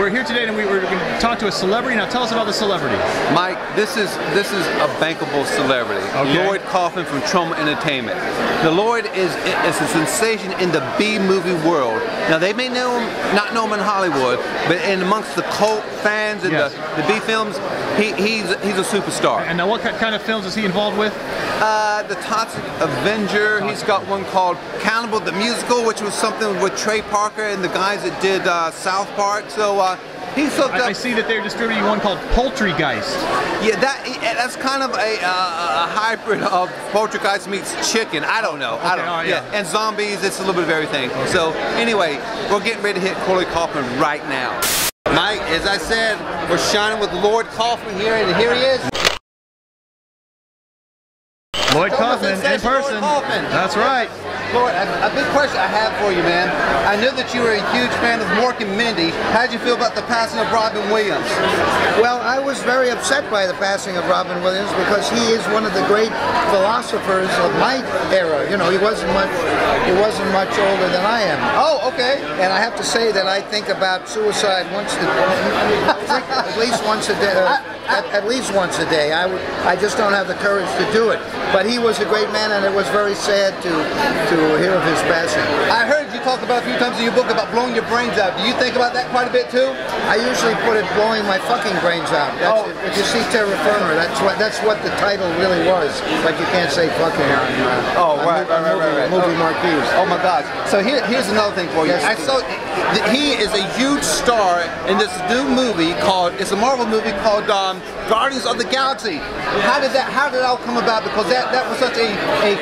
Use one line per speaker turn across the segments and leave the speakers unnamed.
we're here today and we're going to talk to a celebrity. Now tell us about the celebrity.
Mike, this is a bankable celebrity.
Okay.
Lloyd Kaufman from Troma Entertainment. The Lloyd is a sensation in the B-movie world. Now they may not know him in Hollywood, but in amongst the cult fans and the B films, he's a superstar.
And now what kind of films is he involved with?
The Toxic Avenger. He's got one called Cannibal the Musical, which was something with Trey Parker and the guys that did South Park. So he's hooked up.
I see that they're distributing one called Poultrygeist.
Yeah, that's kind of a hybrid of Poultrygeist meets chicken. I don't know.
Okay,
Yeah, and zombies. It's a little bit of everything. Okay. So anyway, we're getting ready to hit Lloyd Kaufman right now. Mike, as I said, we're shining with Lloyd Kaufman here, and here he is.
Lloyd Kaufman in person. That's right.
Lloyd, a big question I have for you, man. I know that you were a huge fan of Mork and Mindy. How did you feel about the passing of Robin Williams?
Well, I was very upset by the passing of Robin Williams because he is one of the great philosophers of my era. You know, he wasn't much older than I am.
Oh, okay.
And I have to say that I think about suicide at least once a day. At least once a day. I just don't have the courage to do it. But he was a great man, and it was very sad to hear of his passing.
I heard you talk about a few times in your book about blowing your brains out. Do you think about that quite a bit too?
I usually put it blowing my fucking brains out. If you see Terra Firma, that's what the title really was. But you can't say fucking on
right.
movie marquees.
Oh my gosh. So here's another thing for you.
Yes,
I saw he is a huge star in this new movie it's a Marvel movie called Guardians of the Galaxy. How did it all come about? Because that was such a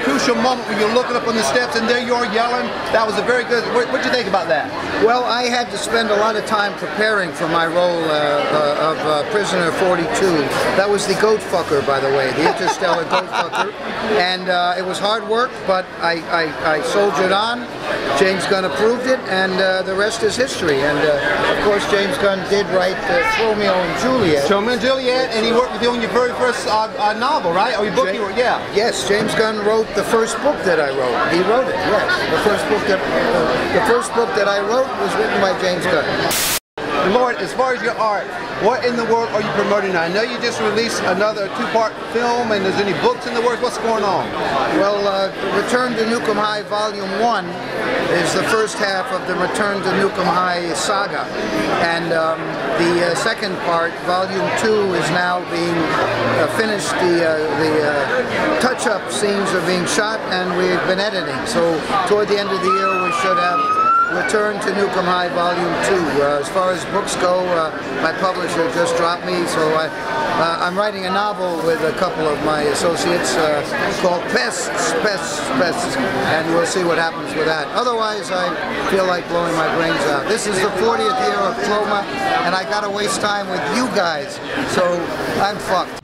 crucial moment when you're looking up on the steps and there you are yelling. That was a very good. What'd you think about that?
Well, I had to spend a lot of time preparing for my role of Prisoner 42. That was the goat fucker, by the way, the interstellar goat fucker. And it was hard work, but I soldiered on. James Gunn approved it, and the rest is history. And of course, James Gunn did write Romeo and Juliet.
Romeo and Juliet, and he worked with you on your very first novel, right? Or your book?
Yes, James Gunn wrote the first book that I wrote. He wrote it. Yes, the first book that I wrote was written by James Gunn.
Lloyd, as far as your art, what in the world are you promoting now? I know you just released another two-part film, and there's any books in the works. What's going on?
Well, Return to Nukem High Volume 1 is the first half of the Return to Nukem High saga. And the second part, Volume 2, is now being finished. The touch-up scenes are being shot, and we've been editing. So toward the end of the year, we should have Return to Nukem High Volume 2. As far as books go, my publisher just dropped me, so I'm writing a novel with a couple of my associates called Pests, and we'll see what happens with that. Otherwise, I feel like blowing my brains out. This is the 40th year of Troma, and I gotta waste time with you guys, so I'm fucked.